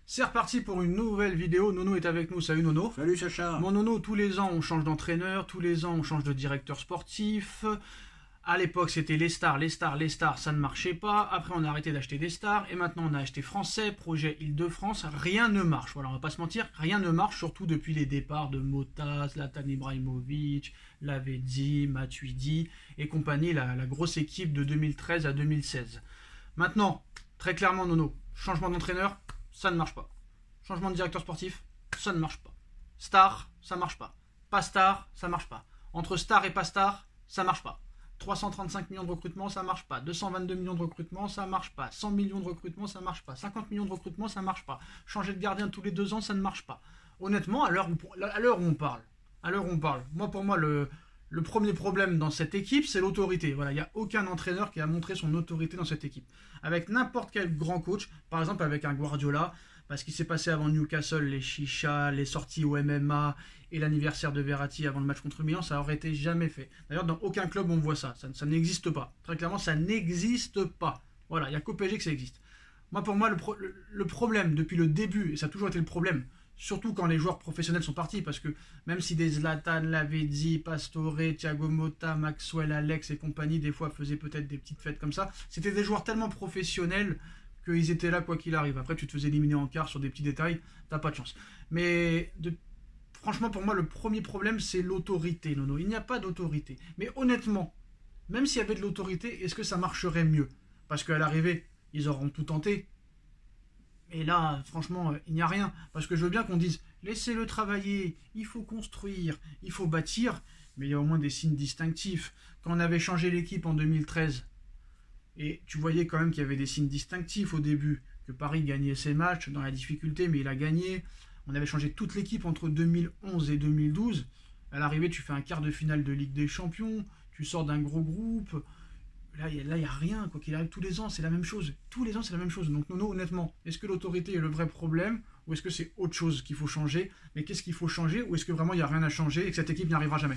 C'est reparti pour une nouvelle vidéo. Nono est avec nous. Salut Nono. Salut Sacha. Mon Nono, tous les ans on change d'entraîneur, tous les ans on change de directeur sportif. À l'époque c'était les stars, ça ne marchait pas. Après on a arrêté d'acheter des stars et maintenant on a acheté français, projet Île-de-France. Rien ne marche. Voilà, on va pas se mentir, rien ne marche, surtout depuis les départs de Mota, Zlatan Ibrahimovic, Lavezzi, Matuidi et compagnie, la grosse équipe de 2013 à 2016. Maintenant, très clairement Nono, changement d'entraîneur, ça ne marche pas. Changement de directeur sportif, ça ne marche pas. Star, ça marche pas. Pas star, ça marche pas. Entre star et pas star, ça marche pas. 335 millions de recrutement, ça marche pas. 222 millions de recrutement, ça marche pas. 100 millions de recrutement, ça marche pas. 50 millions de recrutement, ça marche pas. Changer de gardien tous les 2 ans, ça ne marche pas. Honnêtement, à l'heure où on parle, pour moi, le premier problème dans cette équipe, c'est l'autorité. Voilà, il n'y a aucun entraîneur qui a montré son autorité dans cette équipe. Avec n'importe quel grand coach, par exemple avec un Guardiola, parce qu'il s'est passé avant Newcastle, les chichas, les sorties au MMA et l'anniversaire de Verratti avant le match contre Milan, ça aurait été jamais fait. D'ailleurs, dans aucun club on voit ça. Ça n'existe pas. Très clairement, ça n'existe pas. Voilà, il n'y a qu'au PSG que ça existe. Pour moi, le problème depuis le début, et ça a toujours été le problème, surtout quand les joueurs professionnels sont partis, parce que même si des Zlatan, Lavezzi, Pastore, Thiago Motta, Maxwell, Alex et compagnie, des fois faisaient peut-être des petites fêtes comme ça, c'était des joueurs tellement professionnels qu'ils étaient là quoi qu'il arrive. Après, tu te faisais éliminer en quart sur des petits détails, t'as pas de chance. Mais franchement, pour moi, le premier problème, c'est l'autorité, Nono. Il n'y a pas d'autorité. Mais honnêtement, même s'il y avait de l'autorité, est-ce que ça marcherait mieux? Parce qu'à l'arrivée, ils auront tout tenté. Et là, franchement, il n'y a rien. Parce que je veux bien qu'on dise, laissez-le travailler, il faut construire, il faut bâtir. Mais il y a au moins des signes distinctifs. Quand on avait changé l'équipe en 2013, et tu voyais quand même qu'il y avait des signes distinctifs au début, que Paris gagnait ses matchs dans la difficulté, mais il a gagné. On avait changé toute l'équipe entre 2011 et 2012. À l'arrivée, tu fais un quart de finale de Ligue des Champions, tu sors d'un gros groupe. Là, il n'y a rien, quoi qu'il arrive, tous les ans, c'est la même chose. Tous les ans, c'est la même chose. Donc, Nono, honnêtement, est-ce que l'autorité est le vrai problème ou est-ce que c'est autre chose qu'il faut changer? Mais qu'est-ce qu'il faut changer ou est-ce que vraiment il n'y a rien à changer et que cette équipe n'y arrivera jamais?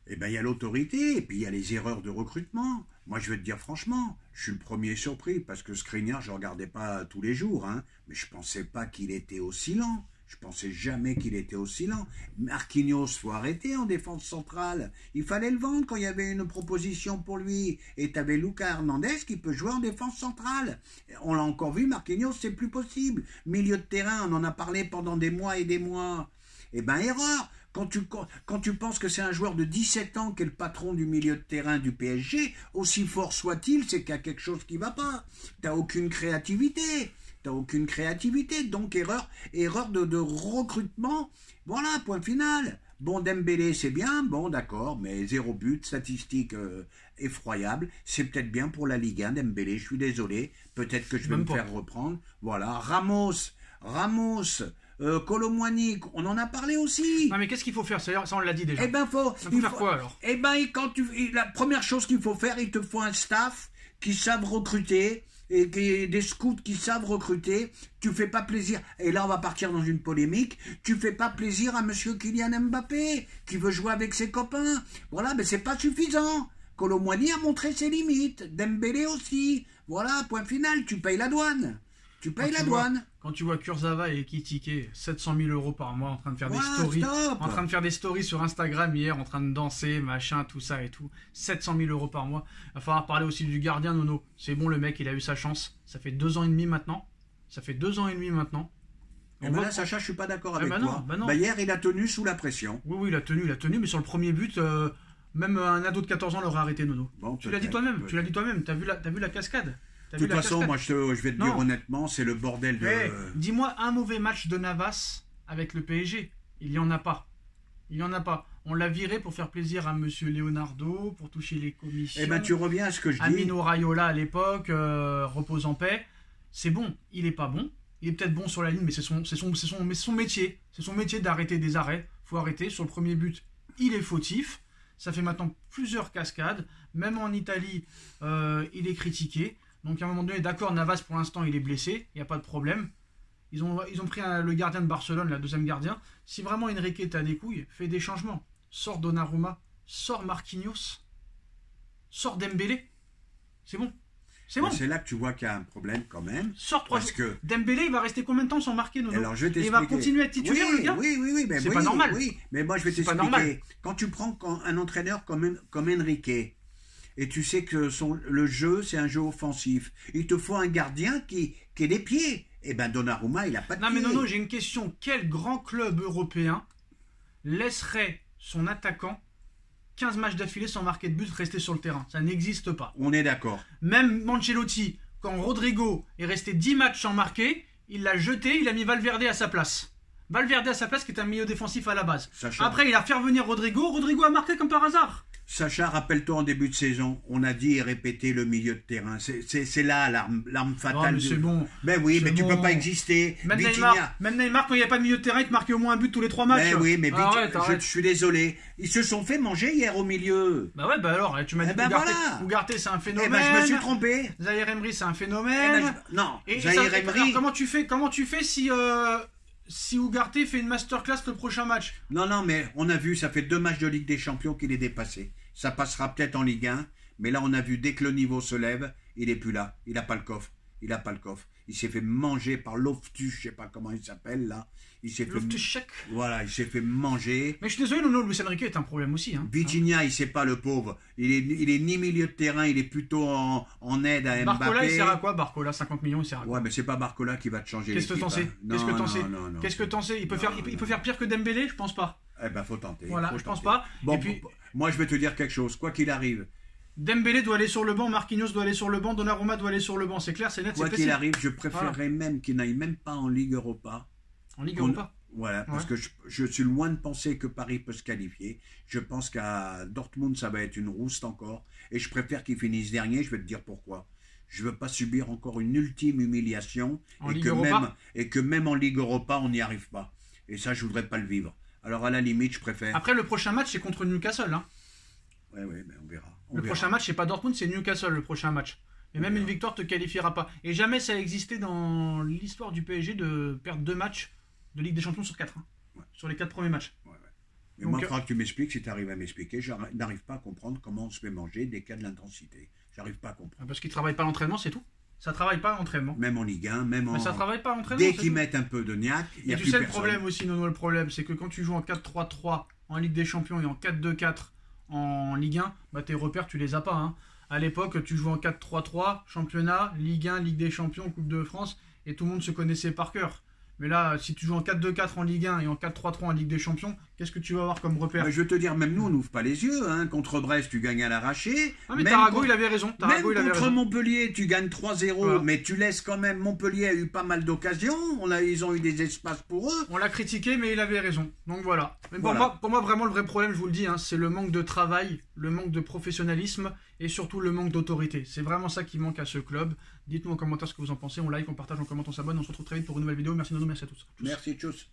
Eh bien, il y a l'autorité et puis il y a les erreurs de recrutement. Moi, je vais te dire franchement, je suis le premier surpris parce que Skriniar, je ne regardais pas tous les jours, hein, mais je ne pensais pas qu'il était aussi lent. Je pensais jamais qu'il était aussi lent. Marquinhos, faut arrêter en défense centrale. Il fallait le vendre quand il y avait une proposition pour lui. Et tu avais Lucas Hernandez qui peut jouer en défense centrale. On l'a encore vu, Marquinhos, c'est plus possible. Milieu de terrain, on en a parlé pendant des mois et des mois. Eh ben, erreur. Quand tu penses que c'est un joueur de 17 ans qui est le patron du milieu de terrain du PSG, aussi fort soit-il, c'est qu'il y a quelque chose qui ne va pas. Tu n'as aucune créativité. Donc erreur de recrutement. Voilà, point final. Bon, Dembélé, c'est bien, bon, d'accord, mais 0 but, statistique effroyable. C'est peut-être bien pour la Ligue 1, Dembélé, je suis désolé. Peut-être que je vais me faire reprendre. Voilà, Ramos, Kolo Muani, on en a parlé aussi. Non, mais qu'est-ce qu'il faut faire? Ça, on l'a dit déjà. Eh ben, faut faire quoi alors? Eh ben, la première chose qu'il faut faire, il te faut un staff qui savent recruter. Et des scouts qui savent recruter, tu fais pas plaisir, et là on va partir dans une polémique, tu fais pas plaisir à monsieur Kylian Mbappé, qui veut jouer avec ses copains. Voilà, mais c'est pas suffisant. Kolo Muani a montré ses limites, Dembélé aussi. Voilà, point final, tu payes la douane. Quand tu vois Kurzawa et Ekitike, 700 000 € par mois en train de faire des stories, sur Instagram hier, en train de danser, machin, tout ça et tout, 700 000 € par mois. Il va falloir parler aussi du gardien, Nono. C'est bon, le mec, il a eu sa chance. Ça fait 2 ans et demi maintenant. Et ben là, Sacha, je suis pas d'accord avec toi. Non. Hier, il a tenu sous la pression. Oui, il a tenu, mais sur le premier but, même un ado de 14 ans l'aurait arrêté, Nono. Bon, tu l'as dit toi-même. T'as vu la cascade? De toute façon, moi, je vais te dire honnêtement, c'est le bordel de... Dis-moi un mauvais match de Navas avec le PSG. Il n'y en a pas. On l'a viré pour faire plaisir à monsieur Leonardo, pour toucher les commissions. Eh ben, tu reviens à ce que je dis. Amino Raiola à l'époque, repose en paix. C'est bon, il est pas bon. Il est peut-être bon sur la ligne, mais c'est son métier. C'est son métier d'arrêter des arrêts. Faut arrêter. Sur le premier but, il est fautif. Ça fait maintenant plusieurs cascades. Même en Italie, il est critiqué. Donc à un moment donné, d'accord, Navas pour l'instant il est blessé, il n'y a pas de problème. Ils ont pris le gardien de Barcelone, la deuxième gardien. Si vraiment Enrique t'a des couilles, fais des changements. Sors Donnarumma, sors Marquinhos, sors Dembélé. C'est bon. C'est bon. C'est là que tu vois qu'il y a un problème quand même. Sors 3 Parce que Dembélé, il va rester combien de temps sans marquer, Nono? alors je vais Et il t'expliquer. va continuer à être titulaire, oui, le gars? Oui, mais C'est oui, pas normal. Oui, mais moi je vais C'est pas normal. t'expliquer. Quand tu prends un entraîneur comme Enrique, et tu sais que le jeu, c'est un jeu offensif, il te faut un gardien qui ait des pieds. Eh ben Donnarumma, il a pas de Non pieds. mais Nono, j'ai une question. Quel grand club européen laisserait son attaquant 15 matchs d'affilée sans marquer de but rester sur le terrain? Ça n'existe pas. On est d'accord. Même Ancelotti, quand Rodrigo est resté 10 matchs sans marquer, il l'a jeté, il a mis Valverde à sa place. Valverde à sa place qui est un milieu défensif à la base. Sacha. Après, il a fait revenir Rodrigo. Rodrigo a marqué comme par hasard. Sacha, rappelle-toi en début de saison, on a dit et répété le milieu de terrain. C'est là l'arme fatale. mais c'est bon. Ben oui, C'est mais tu bon. peux pas exister. Même Vitinha. Neymar, quand il n'y avait pas de milieu de terrain, il te marquait au moins un but tous les 3 matchs. Ben oui, mais Arrête, je arrête. suis désolé. Ils se sont fait manger hier au milieu. Bah ouais, bah alors, tu m'as dit Eh ben Ugarte, voilà. Ugarte, c'est un Eh phénomène. ben je me suis trompé. Zahir Emery, c'est un Eh phénomène. ben, non, Et Zahir ça- Emery. alors, comment tu fais si Ugarte fait une masterclass le prochain match? Non, mais on a vu, ça fait 2 matchs de Ligue des Champions qu'il est dépassé. Ça passera peut-être en Ligue 1, mais là on a vu, dès que le niveau se lève, il est plus là. Il n'a pas le coffre. Il s'est fait manger par Loftus, je sais pas comment il s'appelle là. Il s'est fait. Loftus-Cheek. Voilà, il s'est fait manger. Mais je suis désolé, Nono, Luis Enrique est un problème aussi. Hein. Vitinha, il sait pas le pauvre. Il est ni milieu de terrain, il est plutôt en aide à Mbappé. Barcola, il sert à quoi? Barcola, 50 millions, il sert à quoi? Ouais, mais c'est pas Barcola qui va te changer Qu'est-ce que l'équipe. t'en sais? Hein. Qu'est-ce que t'en sais? Non. Qu'est-ce que t'en sais? Il peut Non, faire pire que Dembélé? Je pense pas. Eh ben, faut tenter. Voilà, faut je pense tenter. pas. Bon, Et puis- moi, je vais te dire quelque chose. Quoi qu'il arrive, Dembélé doit aller sur le banc, Marquinhos doit aller sur le banc, Donnarumma doit aller sur le banc. C'est clair, c'est net, c'est quoi qu'il précis. arrive, je préférerais même qu'il n'aille même pas en Ligue Europa. En Ligue Europa. Voilà, parce Ouais. que je suis loin de penser que Paris peut se qualifier. Je pense qu'à Dortmund, ça va être une rouste encore. Et je préfère qu'ils finissent dernier. Je vais te dire pourquoi. Je veux pas subir encore une ultime humiliation En Ligue Europa. et que même en Ligue Europa, on n'y arrive pas. Et ça, je voudrais pas le vivre. Alors à la limite, je préfère. Après, le prochain match, c'est contre Newcastle. Hein. Ouais, mais on verra. Le prochain match, c'est pas Dortmund, c'est Newcastle le prochain match. Et même une victoire te qualifiera pas. Et jamais ça a existé dans l'histoire du PSG de perdre 2 matchs de Ligue des Champions sur 4. Ouais. Sur les 4 premiers matchs. Mais Donc, moi, il faudra que tu m'expliques, si tu arrives à m'expliquer. Je n'arrive pas à comprendre comment on se fait manger des cas de l'intensité. J'arrive pas à comprendre. Parce qu'ils travaillent pas à l'entraînement, c'est tout. Ça travaille pas à l'entraînement. Même en Ligue 1, même en. Mais ça travaille pas à l'entraînement. Dès c'est qu'ils tout. mettent un peu de niaque, il n'y Et a tu plus sais le personne. problème aussi, Nono, le problème, c'est que quand tu joues en 4-3-3 en Ligue des Champions et en 4-2-4 en Ligue 1, bah tes repères, tu les as pas. Hein. À l'époque, tu jouais en 4-3-3, championnat, Ligue 1, Ligue des Champions, Coupe de France, et tout le monde se connaissait par cœur. Mais là, si tu joues en 4-2-4 en Ligue 1 et en 4-3-3 en Ligue des Champions, qu'est-ce que tu vas avoir comme repère? Mais je veux te dire, même nous, on n'ouvre pas les yeux. Hein. Contre Brest, tu gagnes à l'arraché. Ah mais Même Tarago, contre- il avait raison. Même Tarago, il avait contre raison. Montpellier, tu gagnes 3-0, Voilà. mais tu laisses quand même. Montpellier a eu pas mal d'occasions. Ils ont eu des espaces pour eux. On l'a critiqué, mais il avait raison. Donc voilà. Mais Voilà. pour moi, vraiment, le vrai problème, je vous le dis, hein, c'est le manque de travail, le manque de professionnalisme et surtout le manque d'autorité. C'est vraiment ça qui manque à ce club. Dites-nous en commentaire ce que vous en pensez. On like, on partage, on commente, on s'abonne. On se retrouve très vite pour une nouvelle vidéo. Merci Nono, merci à tous. Merci, tchuss.